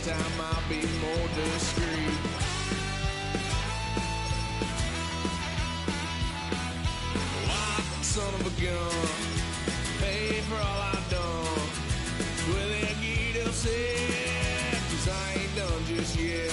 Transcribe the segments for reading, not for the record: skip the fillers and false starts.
time I'll be more discreet. Lock, son of a gun, pay for all I've done. With that geet upset, 'cause I ain't done just yet.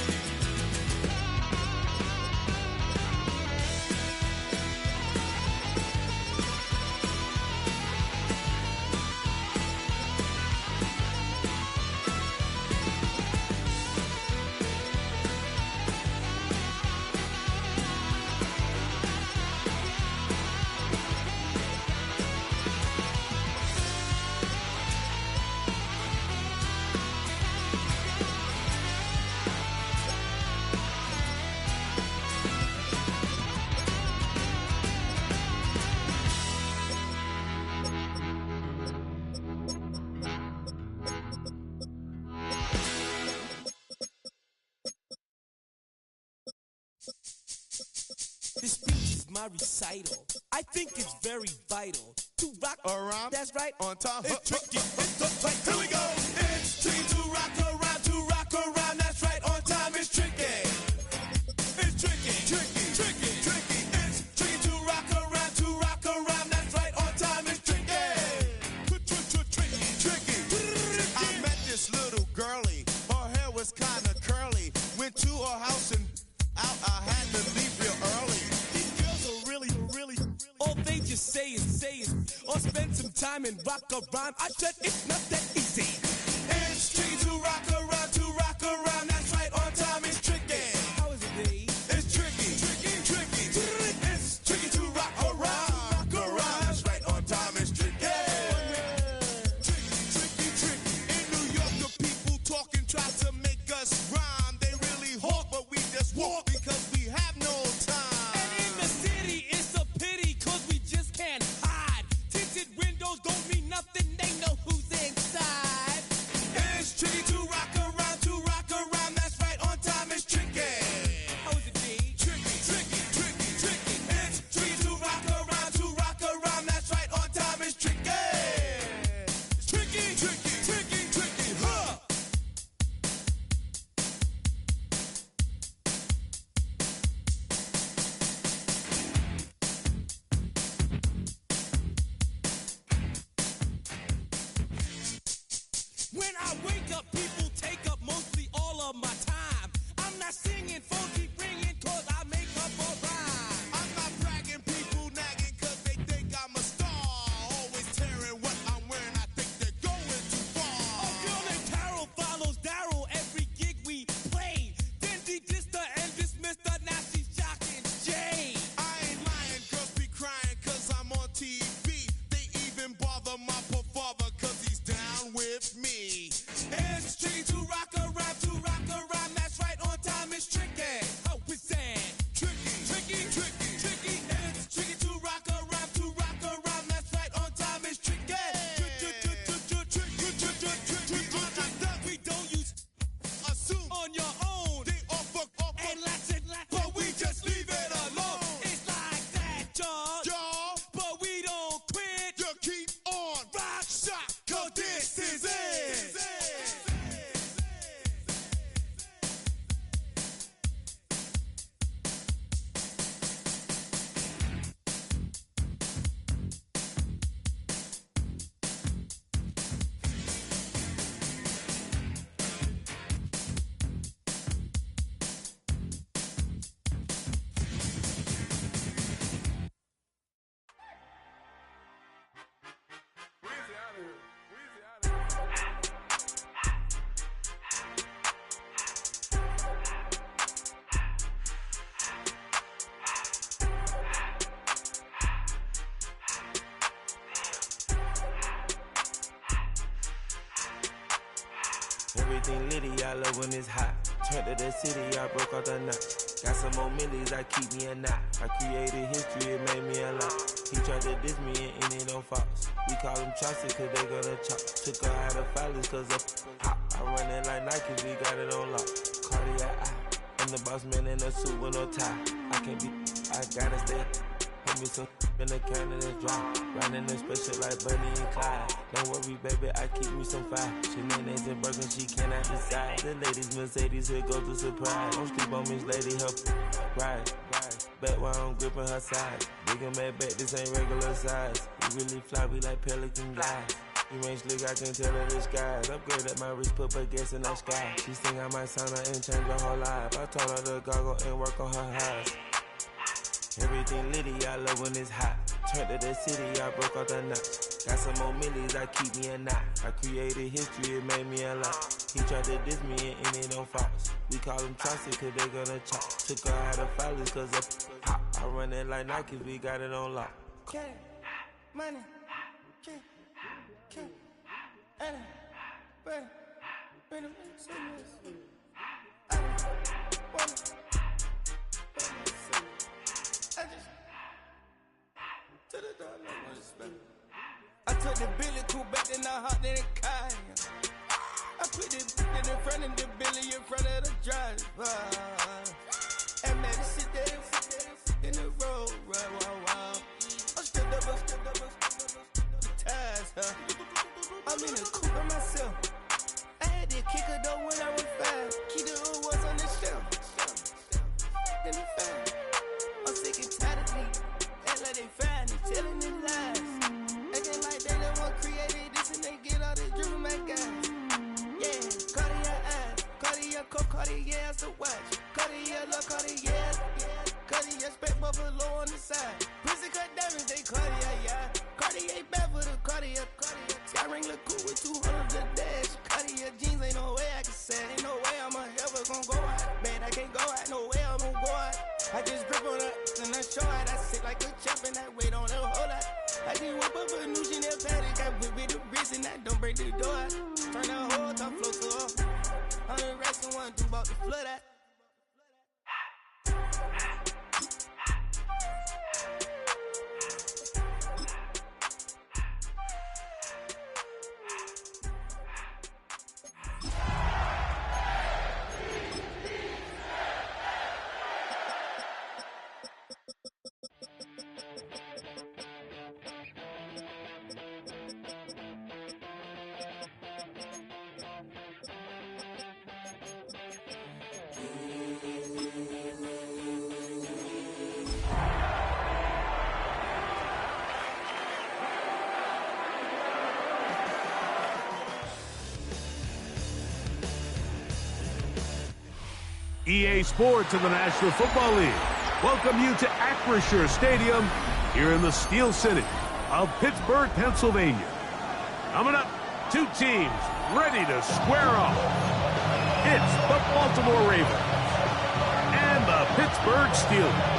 This speech is my recital. I think it's very vital to rock around. That's right. On time. It's tricky. It's the fight. Here we go. It's tricky to rock around. To rock around. That's right. On time. It's tricky. It's tricky. Tricky. Tricky. Tricky. It's tricky to rock around. To rock around. That's right. On time. It's tricky. Tricky. Tricky. I met this little girlie. Her hair was kind of curly. Went to her house and out. I had to leave real early. All they just say is, or spend some time and rock a rhyme. I said it's not that easy. It's tricky to rock around, that's right, on time it's tricky. How is it, Dave? It's tricky, tricky, tricky. It's tricky to rock around, that's right, on time it's tricky. Tricky, tricky, tricky. In New York, the people talking try to make us rhyme. They really hawk, but we just walk because we have no time. And in the city, it's a pity, 'cause we just can't hide. Tinted windows don't mean nothing, they know who's inside. It's tricky to rock around, that's right, on time it's tricky. How is it, Dave? Tricky, tricky, tricky, tricky. It's tricky to rock around, that's right, on time it's tricky. Tricky, tricky, tricky, tricky, huh? When I wake up, people take up mostly all of my time. I'm not singing, phone keep ringing, 'cause I make up a rhyme. I'm not bragging, people nagging 'cause they think I'm a star. Always tearing what I'm wearing, I think they're going too far. A girl named Carol follows Daryl every gig we play. Then she dissed her and dismissed her, now she's shocking Jay. I ain't lying, girls be crying 'cause I'm on TV. They even bother my poor father 'cause he's down with me. It's tricky to rock around, that's right, on time it's tricky. How is that? Tricky, tricky, tricky, tricky. It's tricky to rock around, that's right, on time it's tricky. We don't use Assume on your own. they offer, And lots but we just leave it alone. It's like that, y'all. Y'all, But we don't quit. you keep on Rock, shock, 'cause this is it. Everything litty, I love when it's hot. Turned to the city, I broke out the knot. Got some more millies, I keep me a knot. I created history, it made me a lot. He tried to diss me and ended on Fox. We call them chopsticks cause they gonna chop. Took her out of filers cause of hot. I run it like Nike, we got it on lock. Cardiac eye. I'm the boss man in a suit with no tie. I can't be, I gotta stay. I'm me some in the can of the dry. Riding the special like Bunny and Clyde. Don't worry, baby, I keep me some fire. Shenanigans and Birkin, she cannot decide. The ladies Mercedes, here goes the surprise. Don't sleep on Miss Lady, help ride. Back while I'm gripping her side. Big and mad back, this ain't regular size. We really fly, we like pelican guys. You ain't slick, I can tell her the skies. Upgrade at my wrist, put baguettes in the sky. She think I might sign her and change her whole life. I told her to goggle and work on her highs. Everything litty, I love when it's hot. Turned to the city, I broke out the notch. Got some more millies, I keep me a knot. I created history, it made me a lot. He tried to diss me and it don't false. We call him Chauncey, cause they gonna chop. Took her out of filers, cause of pop. I run it like Nike, we got it on lock. Cash, money, cash, money, money, money, I took the Billy cool back, then I hopped in the car. I put the in front of the Billy in front of the driver. And man, sit there in the road, wow. I stepped up, the tires, huh? I'm in the coupe by myself. I had to kick her though when I was 5. Keep the old was on the shelf. In the fan. I'm sick and tired of me. Act like they find it, telling me lies. Acting like they the one created this and they get all this driven my guys. Yeah, Cartier eyes, Cartier coat, Cartier as the watch. Cartier look, Cartier, Cartier spec buffalo on the side. Pussy cut diamonds, they Cartier, yeah. Cartier bad for the Cartier. Sky ring look cool with 200 the dash. Cartier jeans, ain't no way I can say. Ain't no way I'm ever gonna go out. Man, I can't go out, no way I'm gonna go out. I just grip on her and I show her. I sit like a champ and I wait on her whole lot. I just whip up a new Chanel paddock. I whip with the wrist and I don't break the door out. Turn the whole top float to her. 100 racks and one, do about the flood out. EA Sports and the National Football League welcome you to Acrisure Stadium here in the Steel City of Pittsburgh, Pennsylvania. Coming up, two teams ready to square off. It's the Baltimore Ravens and the Pittsburgh Steelers.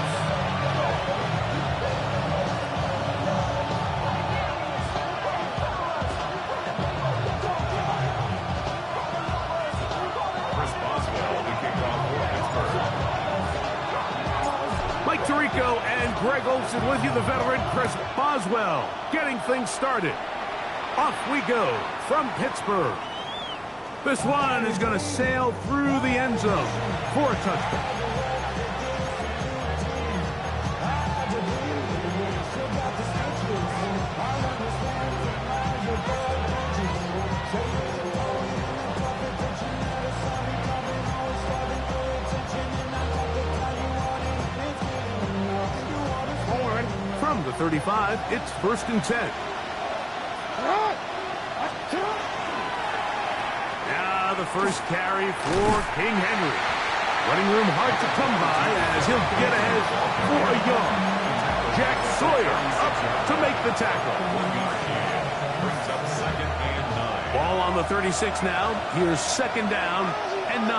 Mike Tirico and Greg Olson with you, the veteran Chris Boswell, getting things started. Off we go from Pittsburgh. This one is going to sail through the end zone for a touchdown. From the 35, it's 1st and 10. Now the first carry for King Henry. Running room hard to come by as he'll get ahead for a yard. Jack Sawyer up to make the tackle. Ball on the 36 now. Here's 2nd down and 9.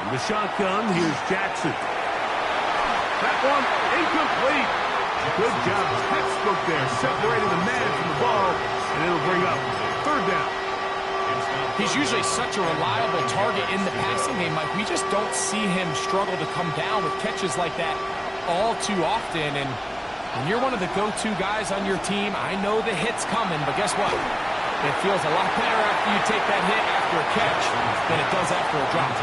In the shotgun, here's Jackson. That one incomplete. Good job. Textbook there, separating the man from the ball, and it'll bring up 3rd down. He's usually such a reliable target in the passing game, Mike. We just don't see him struggle to come down with catches like that all too often. And when you're one of the go-to guys on your team, I know the hit's coming, but guess what? It feels a lot better after you take that hit after a catch than it does after a drop.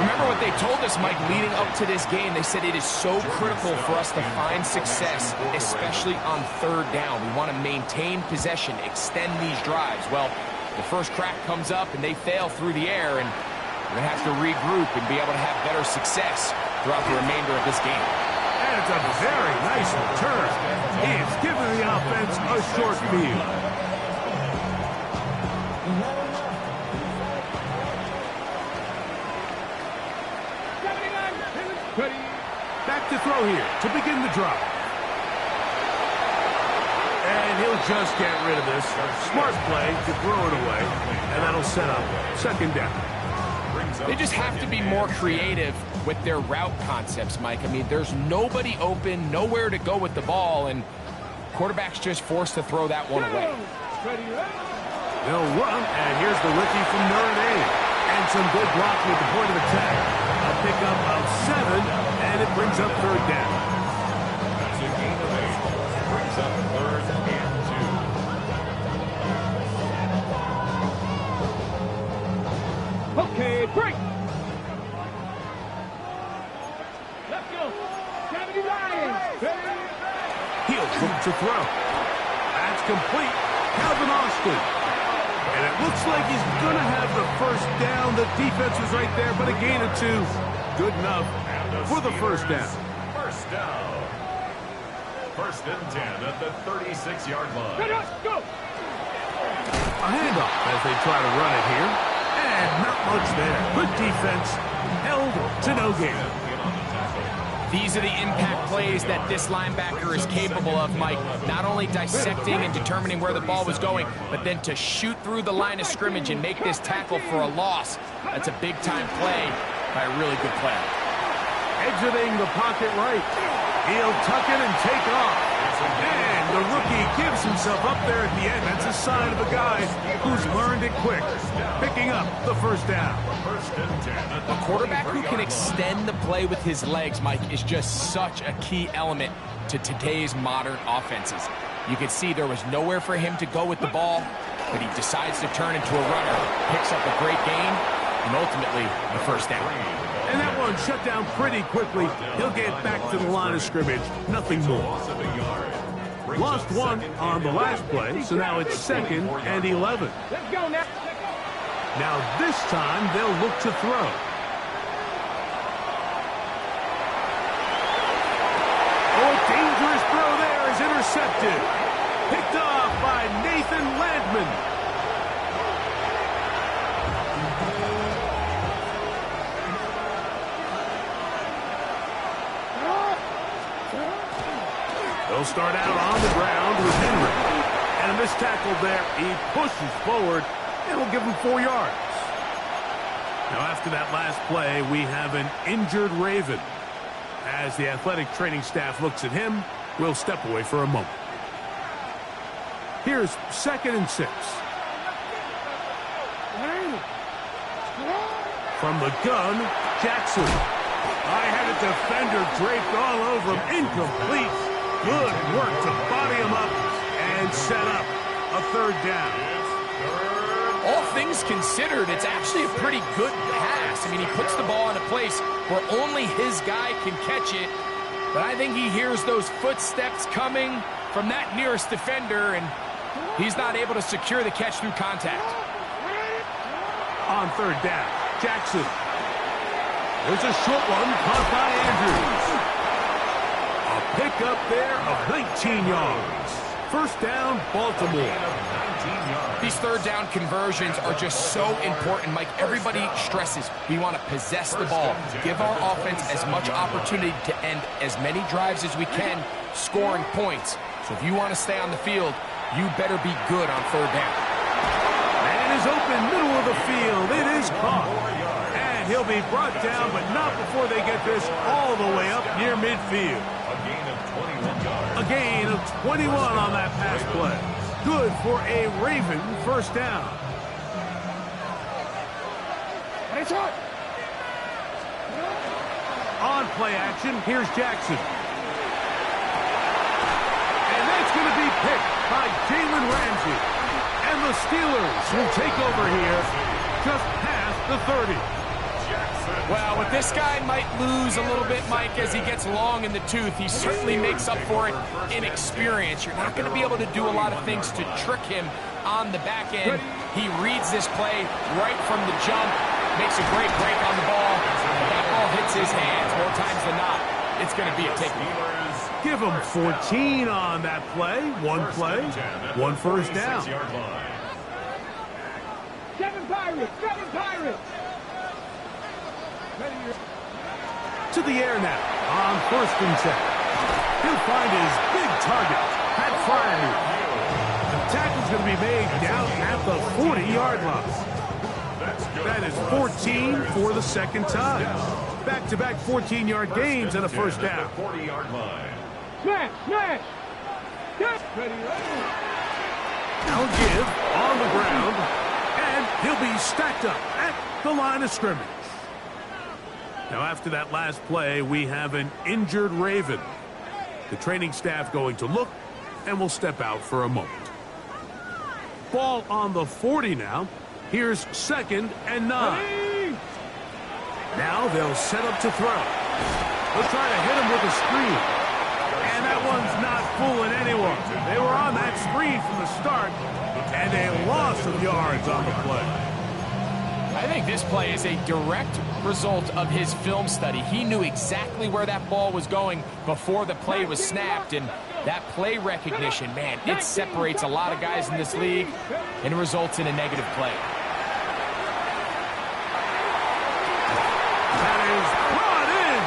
Remember what they told us, Mike, leading up to this game. They said it is so critical for us to find success, especially on third down. We want to maintain possession, extend these drives. Well, the first crack comes up and they fail through the air, and we're going to have to regroup and be able to have better success throughout the remainder of this game. And it's a very nice return. He's giving the offense a short field. Back to throw here to begin the drive. And he'll just get rid of this. Smart play to throw it away. And that'll set up second down. They just have to be more creative with their route concepts, Mike. I mean, there's nobody open, nowhere to go with the ball, and quarterback's just forced to throw that one away. They'll run, and here's the rookie from Notre Dame. And some good blocking at the point of attack. A pickup of 7, and it brings up third down. That's a gain of 8. Brings up third and 2. Okay, break. Let's go. 79. He'll look to throw. That's complete. Calvin Austin. And it looks like he's going to have the first down. The defense was right there, but a gain of 2. Good enough for the first down. First down. First and 10 at the 36-yard line. Go. A handoff as they try to run it here. And not much there. Good defense. Held to no gain. These are the impact plays that this linebacker is capable of, Mike. Not only dissecting and determining where the ball was going, but then to shoot through the line of scrimmage and make this tackle for a loss. That's a big-time play by a really good player. Exiting the pocket right. He'll tuck it and take off. And the rookie gives himself up there at the end. That's a sign of a guy who's learned it quick. Picking up the first down. A quarterback who can extend the play with his legs, Mike, is just such a key element to today's modern offenses. You can see there was nowhere for him to go with the ball, but he decides to turn into a runner, picks up a great gain, and ultimately the first down. And that one shut down pretty quickly. He'll get back to the line of scrimmage. Nothing more. Lost 1 on the last play, so now it's 2nd and 11. Let's go now. Now this time they'll look to throw. Oh, a dangerous throw there is intercepted. Picked off by Nathan Landman. They'll start out on the ground with Henry. And a missed tackle there. He pushes forward, and will give him 4 yards. Now after that last play, we have an injured Raven. As the athletic training staff looks at him, we'll step away for a moment. Here's 2nd and 6. From the gun, Jackson. I had a defender draped all over him. Incomplete. Good work to body him up and set up a third down. All things considered, it's actually a pretty good pass. I mean, he puts the ball in a place where only his guy can catch it. But I think he hears those footsteps coming from that nearest defender, and he's not able to secure the catch through contact. On third down, Jackson. There's a short one caught by Andrews. A pickup there of 19 yards. First down, Baltimore. These third down conversions are just so important, Mike. Everybody stresses we want to possess the ball, give our offense as much opportunity to end as many drives as we can, scoring points. So if you want to stay on the field, you better be good on third down. Man is open, middle of the field. It is caught. And he'll be brought down, but not before they get this all the way up near midfield. A gain of 21 on that pass play. Good for a Raven first down. On play action, here's Jackson. And that's going to be picked by Jalen Ramsey. And the Steelers will take over here just past the 30. Well, with this guy might lose a little bit, Mike, as he gets long in the tooth. He certainly makes up for it in experience. You're not going to be able to do a lot of things to trick him on the back end. He reads this play right from the jump, makes a great break on the ball. If that ball hits his hands more times than not, it's going to be a takeaway. Give him 14 on that play. One first down. Seven Pirates! To the air now on 1st and 10. He'll find his big target, Pat Fryer. The tackle's going to be made down at the 40-yard line. That is 14 for the second time. Back-to-back 14-yard gains and a first down. 40-yard line. Smash! Ready. Now give on the ground, and he'll be stacked up at the line of scrimmage. Now, after that last play, we have an injured Raven. The training staff going to look, and will step out for a moment. Ball on the 40 now. Here's 2nd and 9. Now they'll set up to throw. They'll try to hit him with a screen. And that one's not fooling anyone. They were on that screen from the start, and a loss of yards on the play. I think this play is a direct result of his film study. He knew exactly where that ball was going before the play was snapped, and that play recognition, man, it separates a lot of guys in this league and results in a negative play. That is brought in,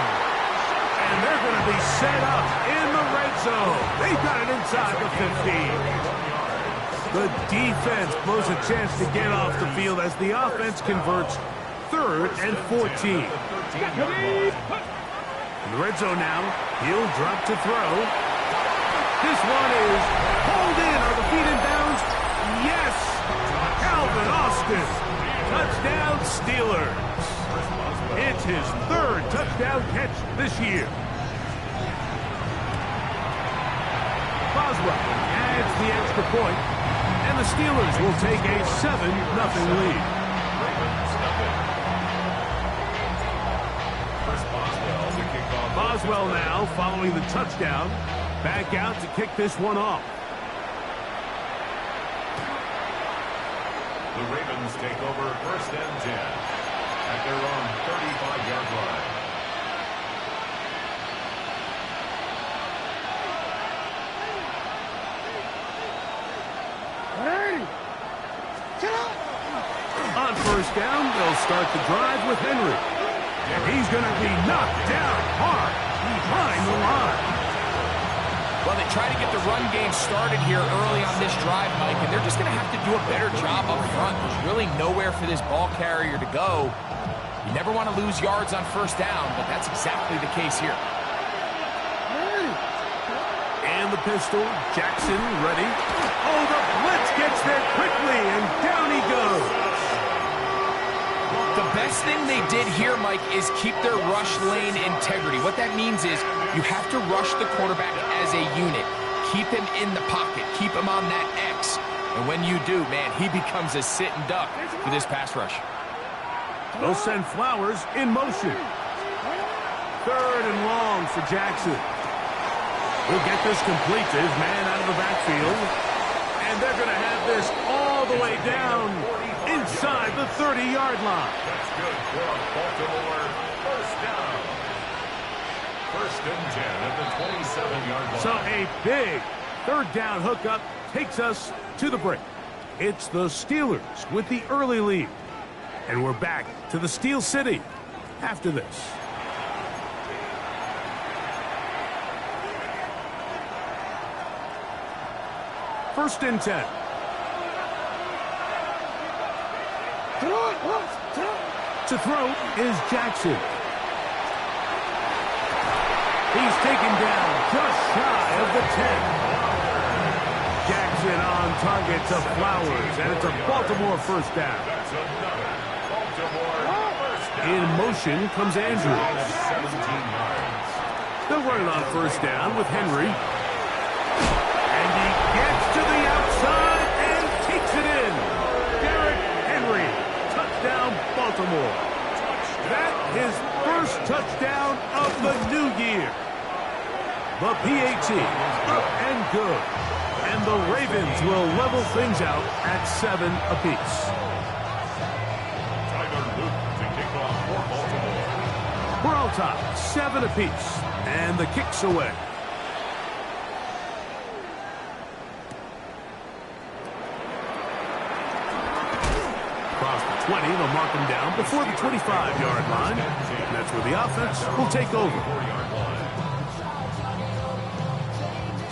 and they're going to be set up in the red zone. They've got it inside the 15. The defense blows a chance to get off the field as the offense converts 3rd and 14. In the red zone now, he'll drop to throw. This one is pulled in. Are the feet in bounds? Yes! Calvin Austin. Touchdown Steelers. It's his 3rd touchdown catch this year. Boswell adds the extra point, and the Steelers will take a 7-0 lead. Boswell now following the touchdown. Back out to kick this one off. The Ravens take over 1st and 10 at their own 35-yard line. On 1st down, they'll start the drive with Henry. And he's going to be knocked down hard behind the line. Well, they try to get the run game started here early on this drive, Mike, and they're just going to have to do a better job up front. There's really nowhere for this ball carrier to go. You never want to lose yards on 1st down, but that's exactly the case here. And the pistol, Jackson ready. Oh, the blitz gets there quickly, and down he goes. The best thing they did here, Mike, is keep their rush lane integrity. What that means is you have to rush the quarterback as a unit. Keep him in the pocket. Keep him on that X. And when you do, man, he becomes a sit and duck for this pass rush. They'll send Flowers in motion. 3rd and long for Jackson. He'll get this complete to his man out of the backfield. And they're going to have this all the way down inside the 30-yard line. That's good for Baltimore. 1st down. 1st and 10 at the 27-yard line. So a big 3rd down hookup takes us to the break. It's the Steelers with the early lead. And we're back to the Steel City after this. First and 10. To throw is Jackson. He's taken down just shy of the 10. Jackson on target to Flowers, and it's a Baltimore 1st down. That's another Baltimore 1st down. In motion comes Andrews. 17 yards. They'll run it on 1st down with Henry. And he gets to the outside and takes it in. The PAT, up and good. And the Ravens will level things out at 7 apiece. Tyler Luke to kick off for Baltimore. We're all tied, 7 apiece. And the kick's away. Across the 20, they'll mark him down before the 25-yard line. And that's where the offense will take over.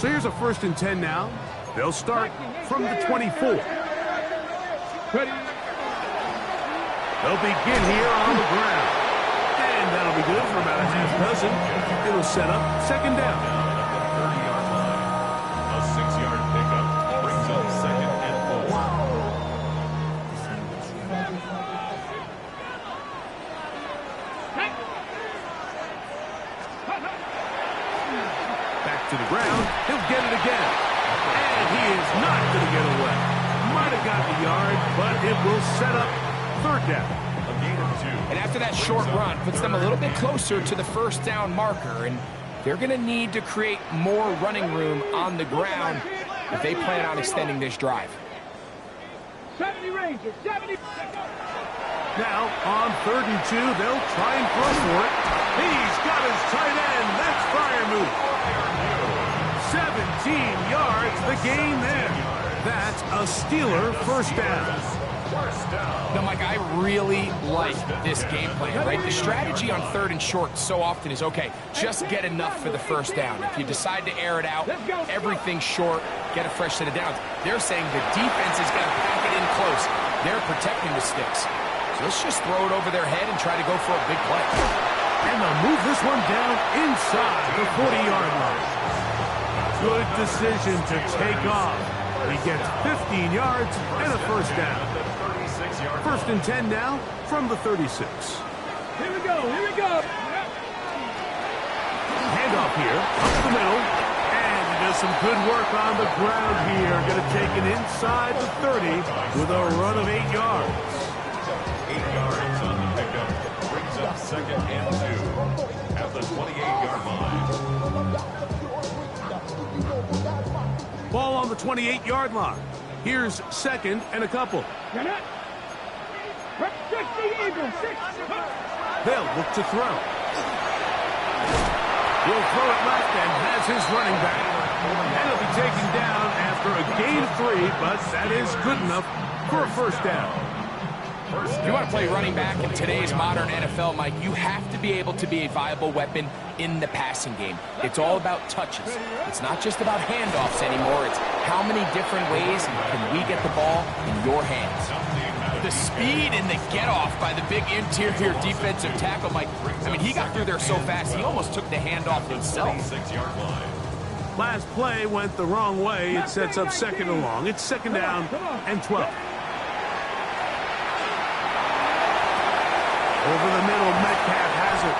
So here's a 1st and 10 now. They'll start from the 24. They'll begin here on the ground. And that'll be good for about a half dozen. It'll set up 2nd down. A 6-yard pickup brings up 2nd and 4. Back to the ground. He'll get it again. And he is not going to get away. Might have got the yard, but it will set up 3rd down. A gain of 2. And after that short run, puts them a little bit closer to the 1st down marker. And they're going to need to create more running room on the ground if they plan on extending this drive. 70 Rangers, 70. Now, on 3rd and 2, they'll try and throw for it. He's got his tight end. That's Fryermuth. 17 yards, the gain there. That's a Steeler 1st down. Now, Mike, I really like this game plan, right? The strategy on 3rd and short so often is, okay, just get enough for the 1st down. If you decide to air it out, everything short, get a fresh set of downs. They're saying the defense is going to pack it in close. They're protecting the sticks. So let's just throw it over their head and try to go for a big play. And they'll move this one down inside the 40-yard line. Good decision to take off. He gets 15 yards and a 1st down. 1st and 10 now from the 36. Here we go, here we go. Handoff here, up the middle. And he does some good work on the ground here. Going to take it inside the 30 with a run of 8 yards. 8 yards on the pickup brings up 2nd and 2 at the 28-yard line. Ball on the 28-yard line. Here's 2nd and a couple. They'll look to throw. He'll throw it left and has his running back. And he'll be taken down after a gain of 3, but that is good enough for a 1st down. If you want to play running back in today's modern NFL, Mike, you have to be able to be a viable weapon in the passing game. It's all about touches. It's not just about handoffs anymore. It's how many different ways can we get the ball in your hands. The speed and the get-off by the big interior defensive tackle, Mike. I mean, he got through there so fast, he almost took the handoff himself. 6-yard line. Last play went the wrong way. It sets up 2nd and long. It's 2nd down and 12. Over the middle, Metcalf has it.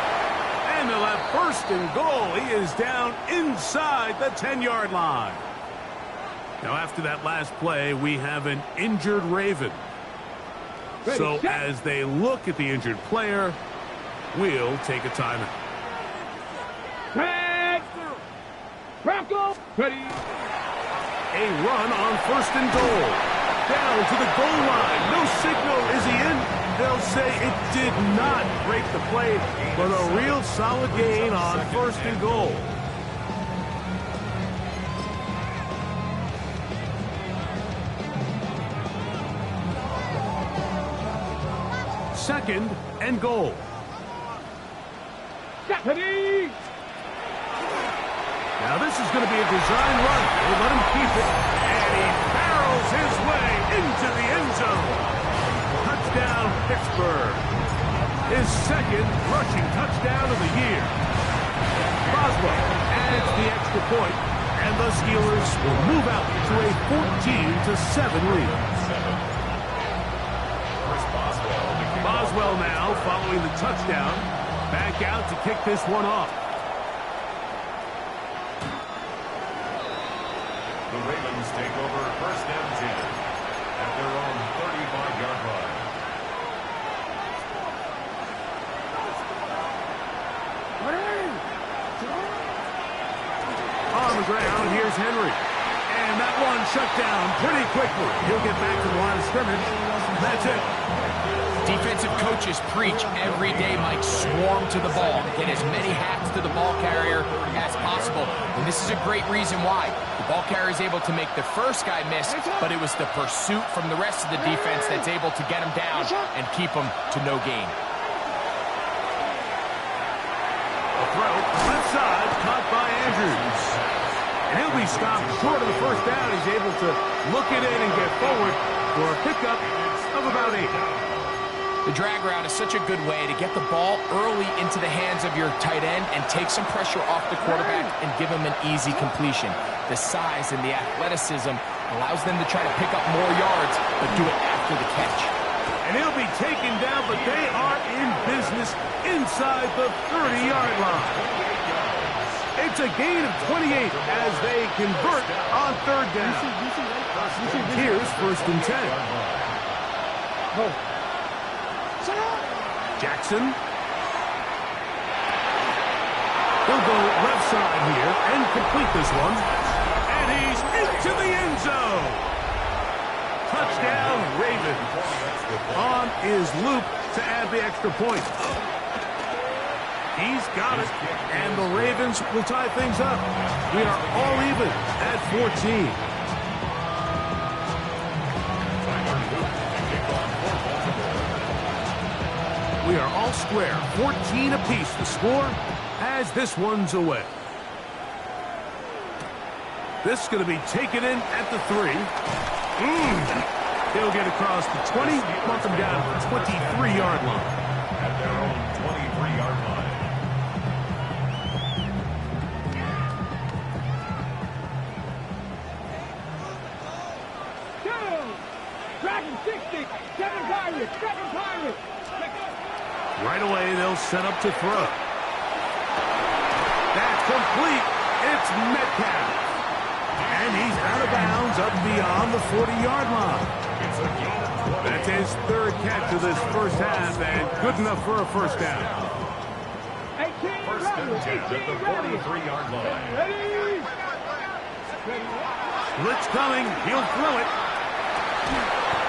And they'll have 1st and goal. He is down inside the 10-yard line. Now, after that last play, we have an injured Raven. So as they look at the injured player, we'll take a timeout. Bronco, ready. A run on 1st and goal. Down to the goal line. No signal. Is he in? They'll say it did not break the play, but a real solid gain on 1st and goal. Second and goal. Ready. Now this is going to be a design run. They let him keep it, and he barrels his way into the end zone. Touchdown, Pittsburgh. His 2nd rushing touchdown of the year. Boswell adds the extra point, and the Steelers will move out to a 14-7 lead. Boswell now following the touchdown. Back out to kick this one off. The Ravens take over 1st and 10 at their own 35-yard line. is Henry. And that one shut down pretty quickly. He'll get back to the line of scrimmage. That's it. Defensive coaches preach every day, Mike, swarm to the ball. Get as many hacks to the ball carrier as possible. And this is a great reason why. The ball carrier is able to make the first guy miss, but it was the pursuit from the rest of the defense that's able to get him down and keep him to no gain. A throw, left side, caught by Andrews. And he'll be stopped short of the first down. He's able to look it in and get forward for a pickup of about 8. The drag route is such a good way to get the ball early into the hands of your tight end and take some pressure off the quarterback and give him an easy completion. The size and the athleticism allows them to try to pick up more yards, but do it after the catch. And he'll be taken down, but they are in business inside the 30-yard line. It's a gain of 28 as they convert on third down. Here's first and 10. Jackson. He'll go left side here and complete this one. And he's into the end zone. Touchdown, Ravens. On his loop to add the extra point. He's got it, and the Ravens will tie things up. We are all even at 14. We are all square, 14 apiece the score as this one's away. This is going to be taken in at the 3. He'll get across the 20, mark him down at the 23-yard line. At their own 23-yard line. Dragon 60, 7 Pirates, 7 Pirates. Right away, they'll set up to throw. That's complete. It's Metcalf. And he's out of bounds up beyond the 40-yard line. That's his third catch of this first half, and good enough for a first down. First and 10 at the 43-yard line. Blitz coming. He'll throw it.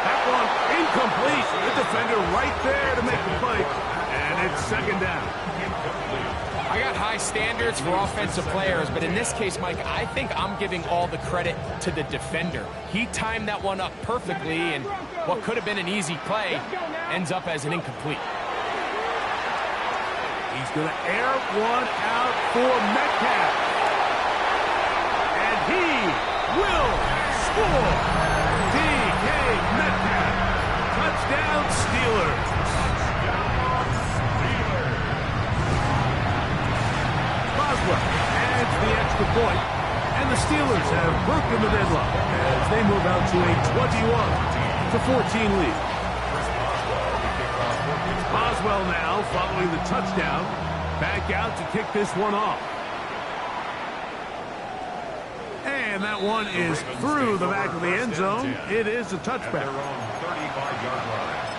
That one incomplete. The defender right there to make the play. And it's second down. I got high standards for offensive players, but in this case, Mike, I think I'm giving all the credit to the defender. He timed that one up perfectly, and what could have been an easy play ends up as an incomplete. He's going to air one out for Metcalf. And he will score. D.K. Metcalf. Touchdown, Steelers. Adds the extra point, and the Steelers have broken the deadlock as they move out to a 21-14 lead. Boswell now following the touchdown, back out to kick this one off. And that one is through the back of the end zone. It is a touchback. Their own 35-yard line.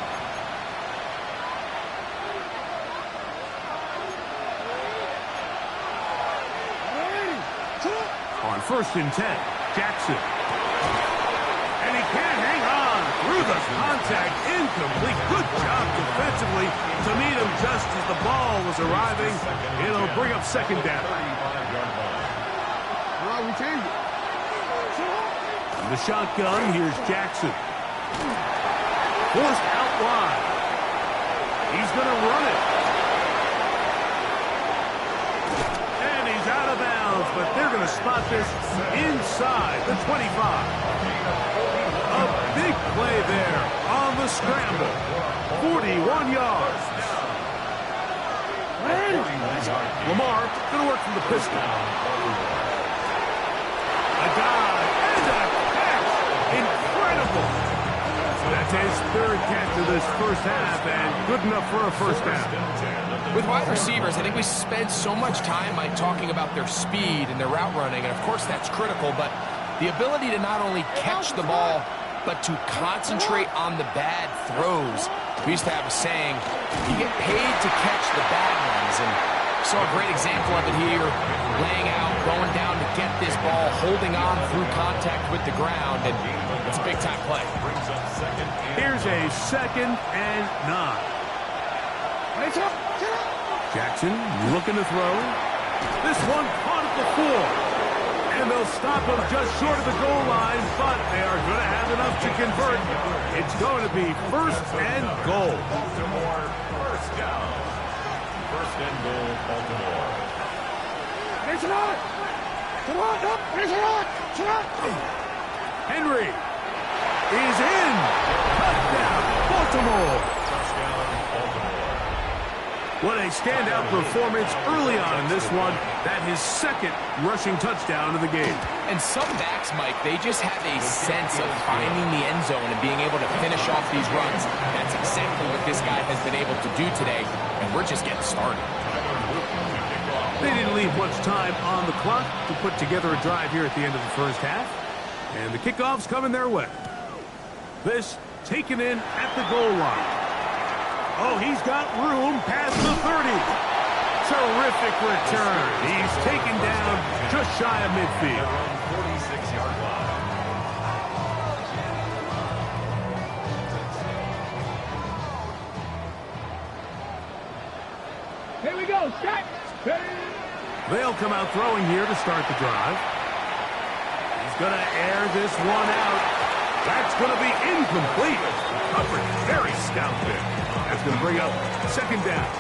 On first and 10, Jackson. And he can't hang on through the contact. Incomplete. Good job defensively to meet him just as the ball was arriving. It'll bring up second down. We changed it. In the shotgun, here's Jackson. Forced out wide. He's going to run it. But they're going to spot this inside the 25. A big play there on the scramble. 41 yards. Lamar going to work from the pistol. A dive and a catch. Incredible. That's his third catch of this first half, and good enough for a first down. With wide receivers, I think we spend so much time talking about their speed and their route running, and of course that's critical, but the ability to not only catch the ball, but to concentrate on the bad throws. We used to have a saying, you get paid to catch the bad ones, and Saw a great example of it here, laying out, going down to get this ball, holding on through contact with the ground, and it's a big-time play. Here's a 2nd and 9. Jackson looking to throw. This one caught at the 4. And they'll stop him just short of the goal line, but they are going to have enough to convert. It's going to be 1st and goal. Baltimore, first down. 1st and goal, Baltimore. Henry is in. Touchdown, Baltimore. Touchdown, Baltimore. What a standout performance early on in this one. That his 2nd rushing touchdown of the game. And some backs, Mike, they just have a sense of finding the end zone and being able to finish off these runs. That's exactly what this guy has been able to do today, and we're just getting started. They didn't leave much time on the clock to put together a drive here at the end of the 1st half. And the kickoff's coming their way. This taken in at the goal line. Oh, he's got room past the 30. Terrific return. He's taken down just shy of midfield. 46-yard line. Here we go, set. They'll come out throwing here to start the drive. He's going to air this one out. That's going to be incomplete. Coverage very stout there. That's going to bring up 2nd down.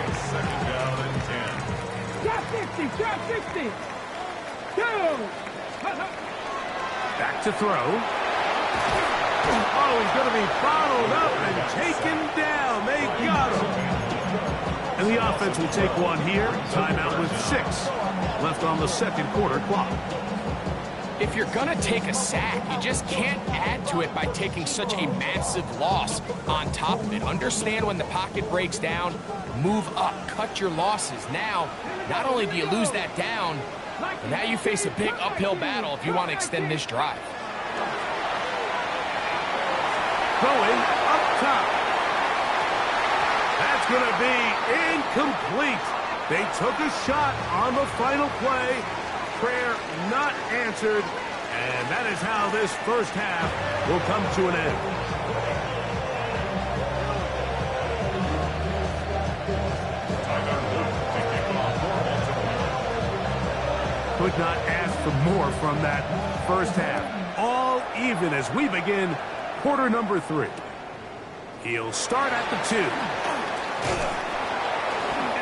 It's 2nd down and 10. Drop 60, drop 60. Two. Back to throw. Oh, he's going to be followed up and taken down. They got him. And the offense will take one here. Timeout with 6 left on the 2nd quarter clock. If you're going to take a sack, you just can't add to it by taking such a massive loss on top of it. Understand when the pocket breaks down, move up, cut your losses. Now, not only do you lose that down, but now you face a big uphill battle if you want to extend this drive. Going up top. That's going to be incomplete. They took a shot on the final play. Prayer not answered. And that is how this 1st half will come to an end. Could not ask for more from that 1st half. All even as we begin quarter number 3. He'll start at the 2.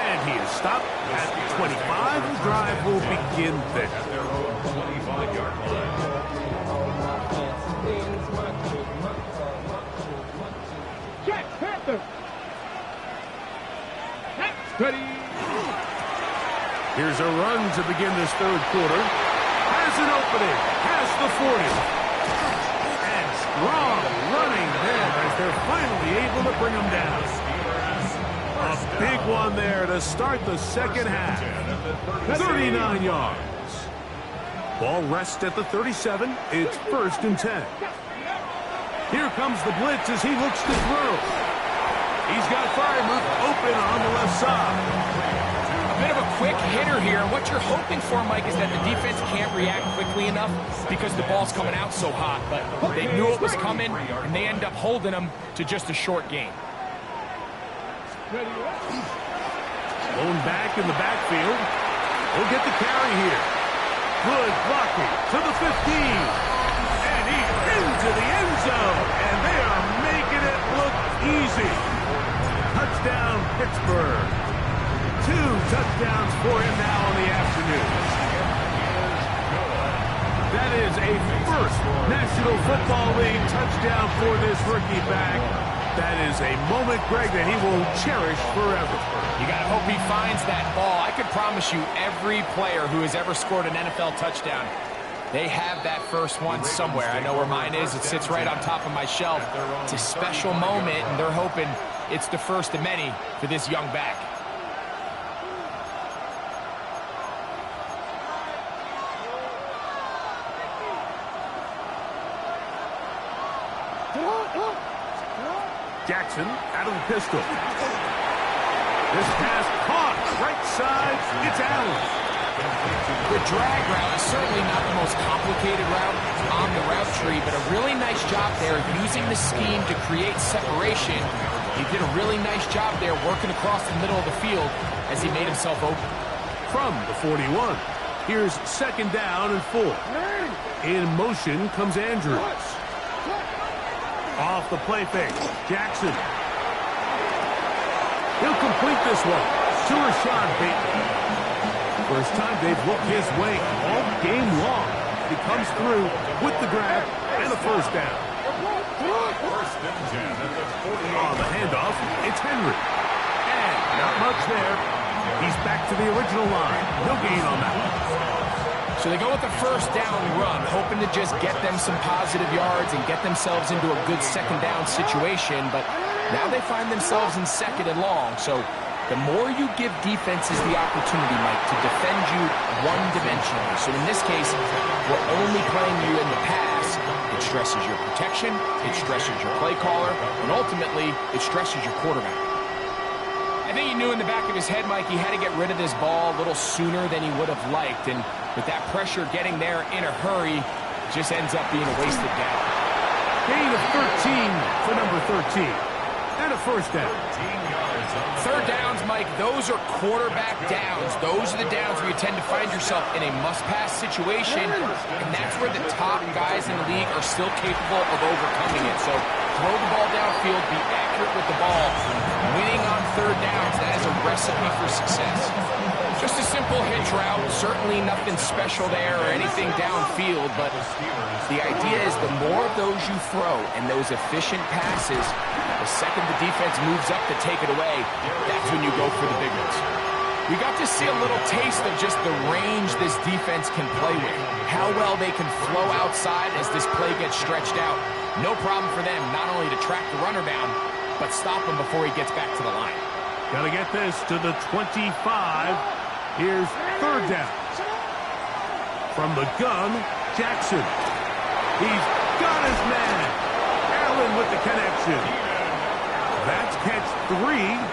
And he is stopped at the 25. The drive will begin there. At their own 25-yard line. Check, Panther. Ready. Here's a run to begin this 3rd quarter. Has an opening. Past the 40. And strong running there as they're finally able to bring him down. A big one there to start the 2nd half. 39 yards. Ball rests at the 37. It's 1st and 10. Here comes the blitz as he looks to throw. He's got Freiermuth open on the left side. A bit of a quick hitter here. What you're hoping for, Mike, is that the defense can't react quickly enough because the ball's coming out so hot. But they knew it was coming, and they end up holding them to just a short gain. Going back in the backfield. He'll get the carry here. Good blocking to the 15. And he's into the end zone. And they are making it look easy. Touchdown, Pittsburgh. 2 touchdowns for him now in the afternoon. That is a 1st National Football League touchdown for this rookie back. That is a moment, Greg, that he will cherish forever. You got to hope he finds that ball. I can promise you every player who has ever scored an NFL touchdown, they have that first one somewhere. I know where mine is. It sits right on top of my shelf. It's a special moment, and they're hoping it's the first of many for this young back. Jackson out of the pistol. This pass caught. Right side. It's Allen. The drag route is certainly not the most complicated route on the route tree, but a really nice job there using the scheme to create separation. He did a really nice job there working across the middle of the field as he made himself open. From the 41, here's second down and 4. In motion comes Andrews. Off the play fake, Jackson. He'll complete this one to Rashad Bateman. First time they've looked his way all game long. He comes through with the grab and a first down. First and 10 at the 48. On the handoff, it's Henry. And not much there. He's back to the original line. No gain on that one. So they go with the first down run, hoping to just get them some positive yards and get themselves into a good second down situation, but now they find themselves in second and long. So the more you give defenses the opportunity, Mike, to defend you one-dimensionally. So in this case, we're only playing you in the pass. It stresses your protection, it stresses your play caller, and ultimately, it stresses your quarterback. I think he knew in the back of his head, Mike, he had to get rid of this ball a little sooner than he would have liked. And with that pressure getting there in a hurry, it just ends up being a wasted down. Gain of 13 for number 13. And a first down. Third downs, Mike, those are quarterback downs. Those are the downs where you tend to find yourself in a must-pass situation, and that's where the top guys in the league are still capable of overcoming it. So throw the ball downfield, be accurate with the ball. Winning on third downs, that is a recipe for success. Just a simple hitch route, certainly nothing special there or anything downfield, but the idea is the more of those you throw and those efficient passes, the second the defense moves up to take it away, that's when you go for the big ones. We got to see a little taste of just the range this defense can play with, how well they can flow outside as this play gets stretched out. No problem for them not only to track the runner down, but stop him before he gets back to the line. Got to get this to the 25. Here's third down. From the gun, Jackson. He's got his man. Allen with the connection. That's catch 3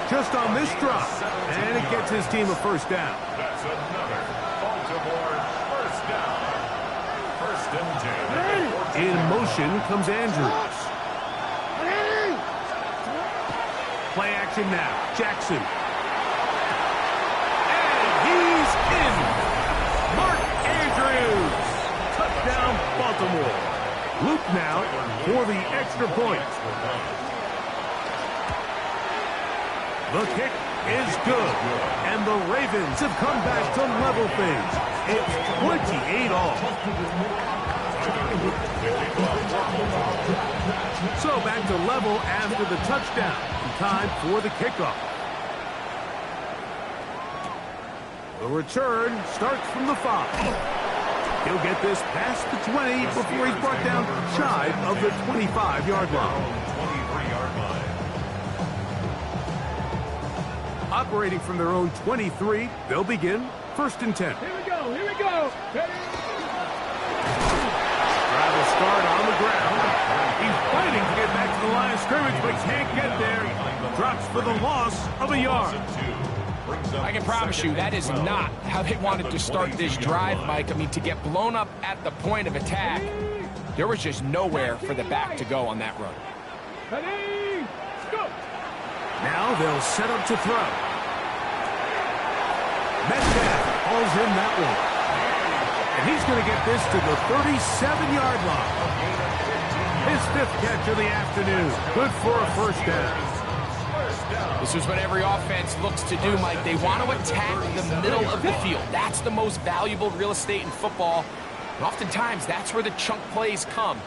just on this drop. And it gets his team a first down. That's another Baltimore first down. First and 10. In motion comes Andrews. Play action now. Jackson. And he's in. Mark Andrews. Touchdown, Baltimore. Luke now for the extra point. The kick is good. And the Ravens have come back to level things. It's 28 all. So back to level after the touchdown. Time for the kickoff. The return starts from the 5. He'll get this past the 20 before he's brought down shy of the 25-yard line. 23-yard line. Operating from their own 23, they'll begin first and 10. Here we go, here we go. Travel start on the ground. He's fighting to get back to the line of scrimmage, but can't get there. Drops for the loss of a yard. I can promise you that is not how they wanted to start this drive, Mike. I mean, to get blown up at the point of attack, there was just nowhere for the back to go on that run. Ready, go. Now they'll set up to throw. Metcalf falls in that one. And he's going to get this to the 37-yard line. His 5th catch of the afternoon. Good for a first down. This is what every offense looks to do, Mike. They want to attack the middle of the field. That's the most valuable real estate in football. And oftentimes, that's where the chunk plays come.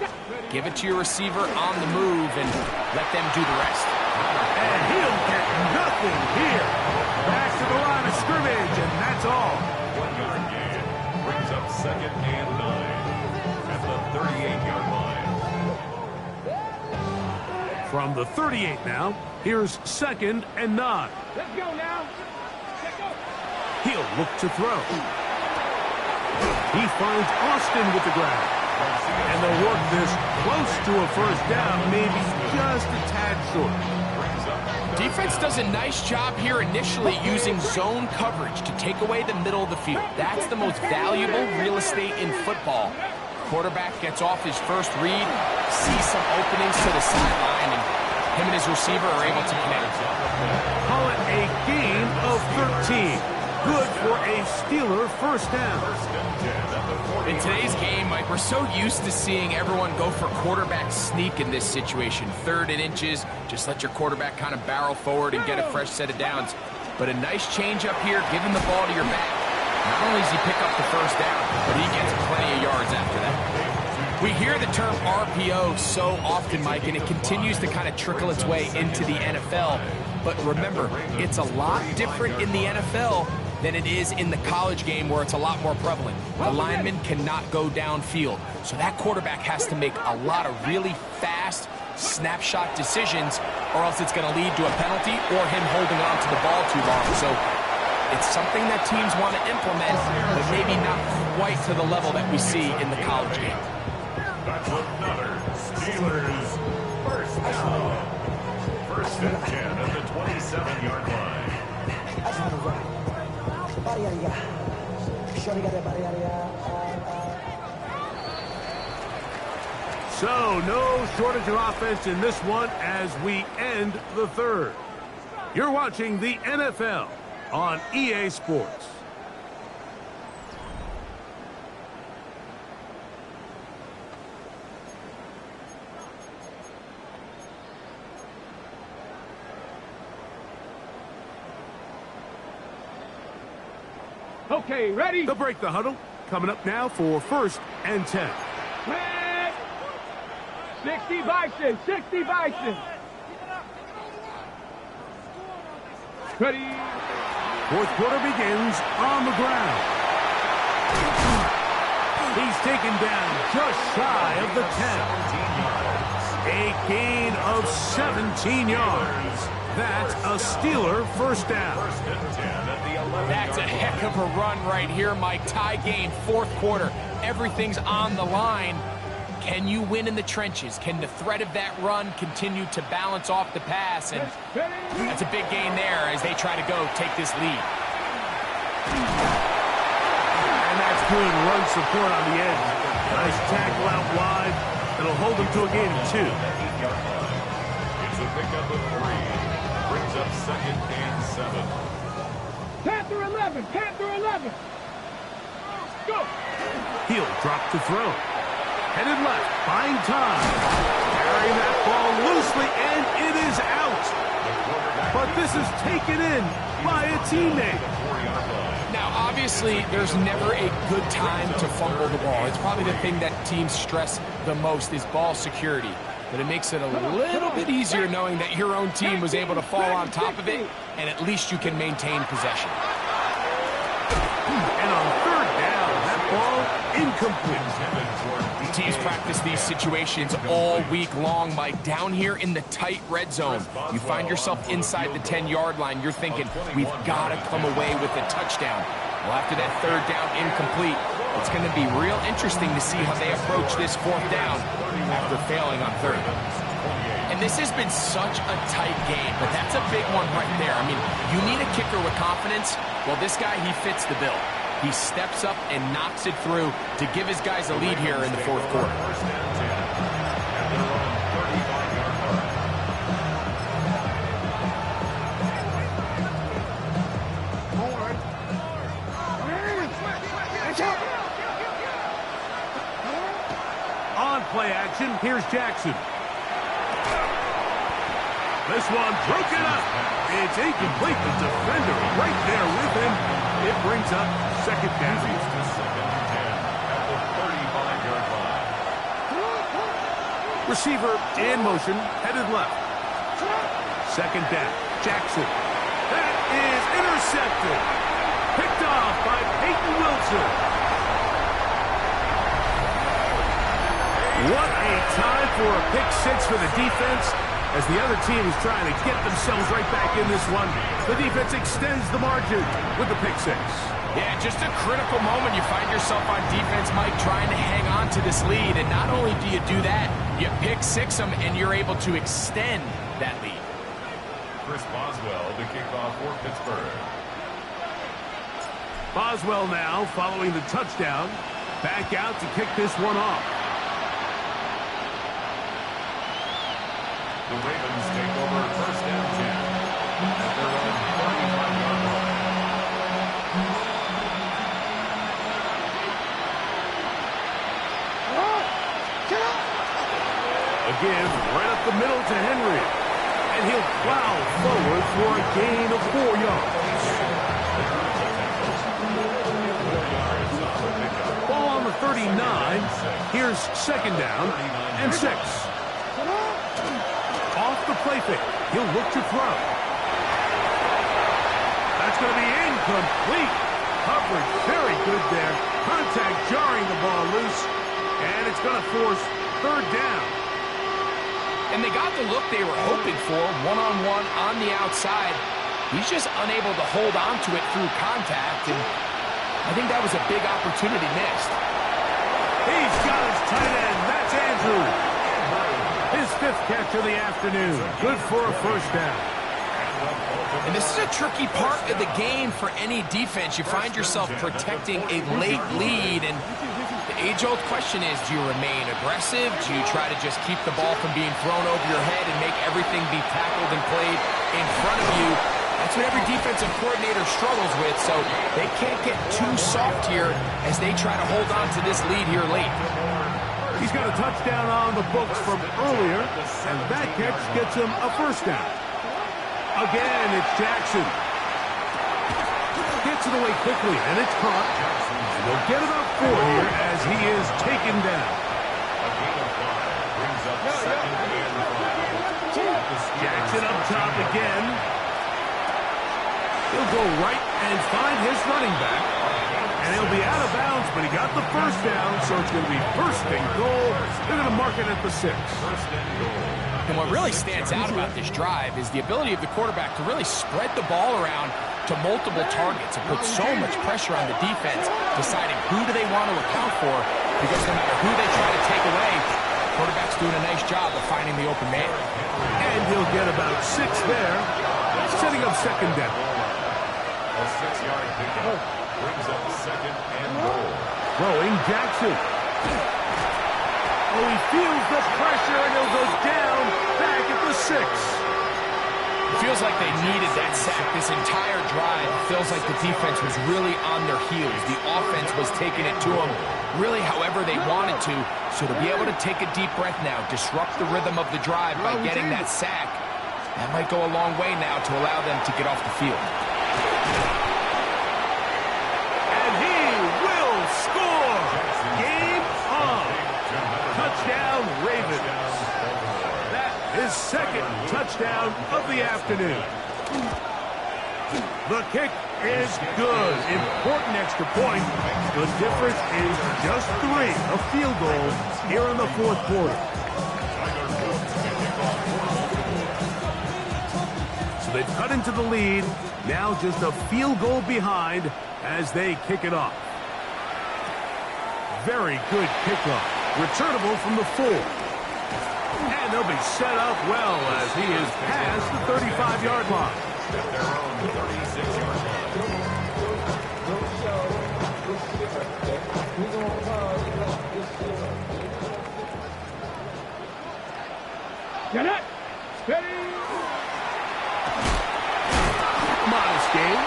Give it to your receiver on the move and let them do the rest. And he'll get nothing here. Back to the line of scrimmage, and that's all. 1-yard gain brings up second and 9 at the 38-yard line. From the 38 now, here's second and 9. Let's go now. Let's go. He'll look to throw. He finds Austin with the grab. And they'll work this close to a first down, maybe just a tad short. Defense does a nice job here initially using zone coverage to take away the middle of the field. That's the most valuable real estate in football. Quarterback gets off his first read, sees some openings to the sideline, and him and his receiver are able to connect. Call it a gain of 13. Good for a Steeler first down. In today's game, Mike, we're so used to seeing everyone go for quarterback sneak in this situation. 3rd and inches, just let your quarterback kind of barrel forward and get a fresh set of downs. But a nice change up here, giving the ball to your back. Not only does he pick up the first down, but he gets plenty of yards after that. We hear the term RPO so often, Mike, and it continues to kind of trickle its way into the NFL. But remember, it's a lot different in the NFL than it is in the college game where it's a lot more prevalent. The lineman cannot go downfield. So that quarterback has to make a lot of really fast snapshot decisions, or else it's going to lead to a penalty or him holding on to the ball too long. So it's something that teams want to implement, but maybe not quite to the level that we see in the college game. That's another Steelers first down. 1st and 10 at the 27-yard line. So, no shortage of offense in this one as we end the 3rd. You're watching the NFL on EA Sports. Okay, ready? They'll break the huddle. Coming up now for 1st and 10. 60 Bison, 60 Bison. Ready? 4th quarter begins on the ground. He's taken down just shy of the 10. A gain of 17 yards. That's a Steeler first down. That's a heck of a run right here, Mike. Tie game, 4th quarter. Everything's on the line. Can you win in the trenches? Can the threat of that run continue to balance off the pass? And that's a big gain there as they try to go take this lead. And that's good run support on the edge. Nice tackle out wide. It'll hold them to a gain of 2. It's a pickup of 3. Brings up 2nd and 7. Panther 11, Panther 11. Go. He'll drop to throw. Headed left, buying time. Carrying that ball loosely, and it is out. But this is taken in by a teammate. Now, obviously, there's never a good time to fumble the ball. It's probably the thing that teams stress the most is ball security. But it makes it a little bit easier knowing that your own team was able to fall on top of it, and at least you can maintain possession. And on 3rd down, that ball incomplete. Teams practice these situations all week long, Mike. Down here in the tight red zone, you find yourself inside the 10-yard line. You're thinking, we've got to come away with a touchdown. Well, after that 3rd down incomplete, it's going to be real interesting to see how they approach this 4th down after failing on 3rd. And this has been such a tight game, but that's a big one right there. I mean, you need a kicker with confidence. Well, this guy, he fits the bill. He steps up and knocks it through to give his guys a lead here in the 4th quarter. On play action, here's Jackson. This one broken up. It's incomplete. The defender right there with him. It brings up 2nd down. At the 35-yard line. Receiver in motion, headed left. 2nd down. Jackson. That is intercepted. Picked off by Peyton Wilson. What a time for a pick 6 for the defense. As the other team is trying to get themselves right back in this one, the defense extends the margin with the pick 6. Yeah, just a critical moment. You find yourself on defense, Mike, trying to hang on to this lead. And not only do you do that, you pick 6 them, and you're able to extend that lead. Chris Boswell to kick off for Pittsburgh. Boswell now following the touchdown. Back out to kick this one off. The Ravens take over first down 10 at their own 35-yard line. Again, right up the middle to Henry. And he'll plow forward for a gain of 4 yards. Ball on the 39. Here's second down and 6. Off the play fake. He'll look to throw. That's going to be incomplete. Coverage very good there. Contact jarring the ball loose. And it's going to force third down. And they got the look they were hoping for, one-on-one on the outside. He's just unable to hold on to it through contact, and I think that was a big opportunity missed. He's got his tight end. That's Andrew. His 5th catch of the afternoon. Good for a first down. And this is a tricky part of the game for any defense. You find yourself protecting a late lead, and the age-old question is, do you remain aggressive? Do you try to just keep the ball from being thrown over your head and make everything be tackled and played in front of you? That's what every defensive coordinator struggles with, so they can't get too soft here as they try to hold on to this lead here late. He's got a touchdown on the books from earlier, and that catch gets him a first down. Again, it's Jackson. Gets it away quickly, and it's caught. And he'll get about 4 here as he is taken down. A gain of 5 brings up second and 5. Jackson up top again. He'll go right and find his running back. And he'll be out of bounds, but he got the first down, so it's going to be first and goal. They're going to mark it at the 6. First and goal. And what really stands out about this drive is the ability of the quarterback to really spread the ball around to multiple targets and put so much pressure on the defense, deciding who do they want to account for, because no matter who they try to take away, the quarterback's doing a nice job of finding the open man. And he'll get about 6 there, setting up second down. A 6-yard pickup brings up second and goal. Throwing Jackson. Oh, he feels the pressure, and he'll go down back at the 6. It feels like they needed that sack this entire drive. It feels like the defense was really on their heels. The offense was taking it to them really however they wanted to. So to be able to take a deep breath now, disrupt the rhythm of the drive by getting that sack, that might go a long way now to allow them to get off the field. And he will score! Game on! Touchdown, Ravens. That is second touchdown of the afternoon. The kick is good. Important extra point. The difference is just 3, a field goal here in the 4th quarter. So they've cut into the lead. Now just a field goal behind as they kick it off. Very good kickoff. Returnable from the 4. And they'll be set up well as he is past the 35-yard line. At their own 36-yard line. Get it! Steady! Modest gain.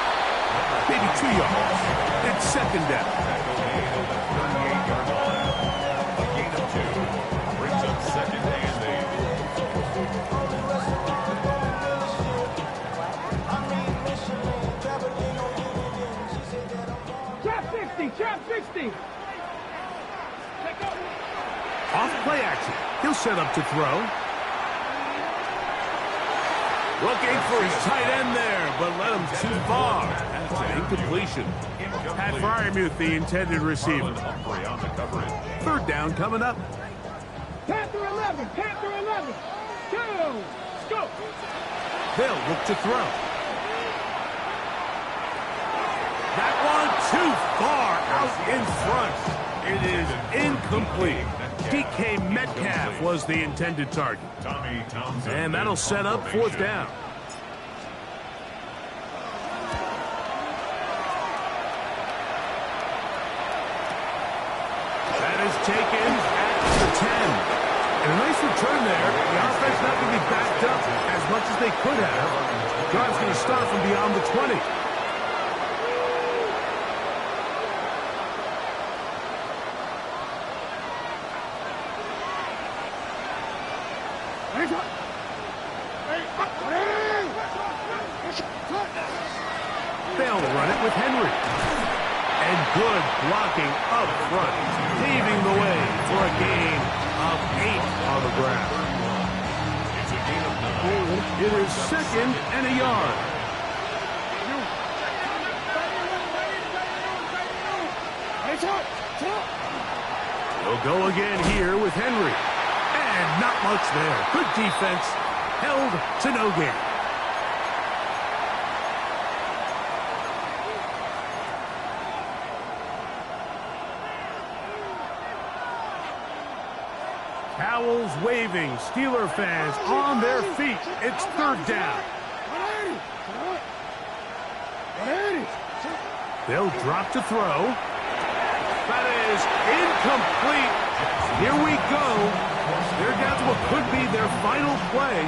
Maybe 2 yards. It's second down. Tackle gain at the 38-yard line. A gain of 2 brings up second and 8. Trap 60! Trap 60! Off play action. He'll set up to throw. Looking for his tight end there, but let him too far. That's an incompletion. Pat Fryermuth, the intended receiver. Humphrey on the coverage. Third down coming up. Panther 11! Panther 11! 2! Scoop! They'll look to throw. That one too far out in front. It is incomplete. DK Metcalf was the intended target. Tommy Townsend. And that'll set up 4th down. is taken at the 10. And a nice return there. The offense not going to be backed up as much as they could have. The drive's going to start from beyond the 20. They'll run it with Henry. And good blocking up front, paving the way for a gain of 8 on the ground. It is 2nd and a yard. They'll go again here with Henry. And not much there. Good defense. Held to no gain. Towels waving, Steeler fans on their feet. It's 3rd down. They'll drop to throw. That is incomplete. Here we go. They're down to what could be their final play.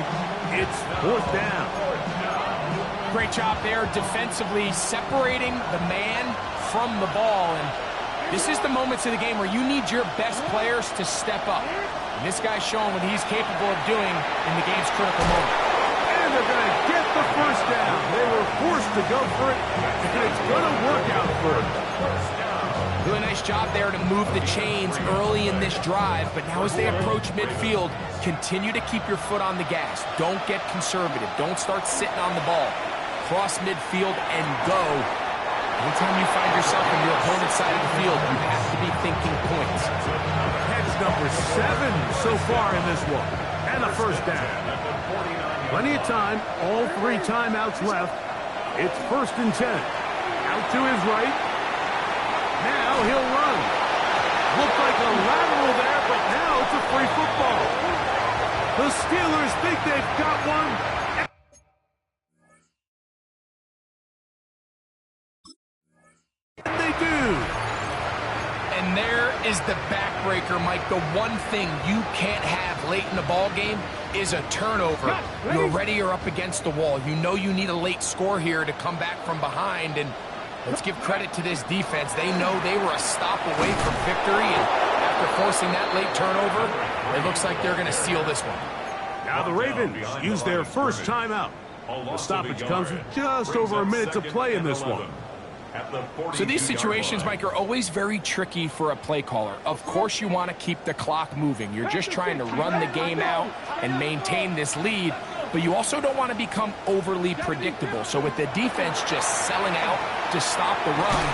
It's 4th down. Great job there defensively, separating the man from the ball. And this is the moments of the game where you need your best players to step up. And this guy's showing what he's capable of doing in the game's critical moment. And they're going to get the 1st down. They were forced to go for it, and it's going to work out for them. Doing a nice job there to move the chains early in this drive, but now as they approach midfield, continue to keep your foot on the gas. Don't get conservative. Don't start sitting on the ball. Cross midfield and go. Anytime you find yourself on your opponent's side of the field, you have to be thinking points. That's number 7 so far in this one. And a 1st down. Plenty of time. All 3 timeouts left. It's 1st and 10. Out to his right. Now he'll run. Looked like a lateral there, but now it's a free football. The Steelers think they've got one. And they do. And there is the backbreaker, Mike. The one thing you can't have late in the ball game is a turnover. You're ready or up against the wall. You know you need a late score here to come back from behind, and let's give credit to this defense. They know they were a stop away from victory, and after forcing that late turnover, it looks like they're going to seal this one. Now the Ravens use their 1st timeout. The stoppage comes with just over a minute to play in this one. So these situations, Mike, are always very tricky for a play caller. Of course you want to keep the clock moving. You're just trying to run the game out and maintain this lead, but you also don't want to become overly predictable. So with the defense just selling out to stop the run,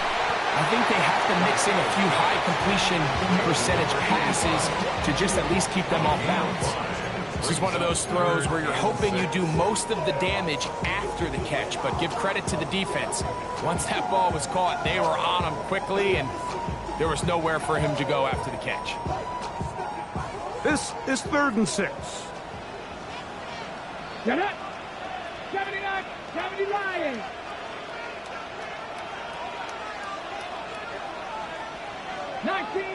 I think they have to mix in a few high completion percentage passes to just at least keep them off balance. This is one of those throws where you're hoping you do most of the damage after the catch, but give credit to the defense. Once that ball was caught, they were on him quickly, and there was nowhere for him to go after the catch. This is 3rd and 6. Get up. 79, 70 Lions.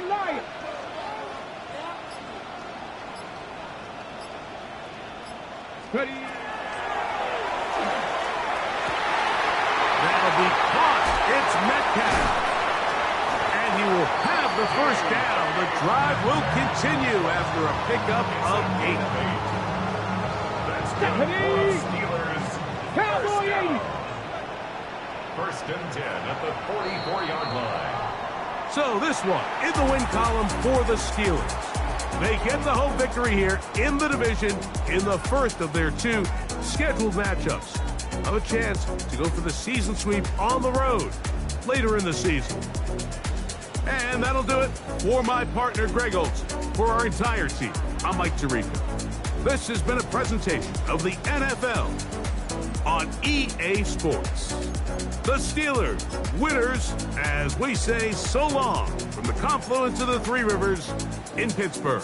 Lions. Ready. That'll be caught. It's Metcalf. And he will have the 1st down. The drive will continue after a pickup of 8. That's good for the Steelers. Cowboy 80. 1st and 10 at the 44-yard line. So this one in the win column for the Steelers. They get the home victory here in the division in the 1st of their 2 scheduled matchups. Have a chance to go for the season sweep on the road later in the season. And that'll do it for my partner Greg Olson. For our entire team, I'm Mike Tirico. This has been a presentation of the NFL on EA Sports. The Steelers, winners, as we say so long from the confluence of the 3 rivers in Pittsburgh.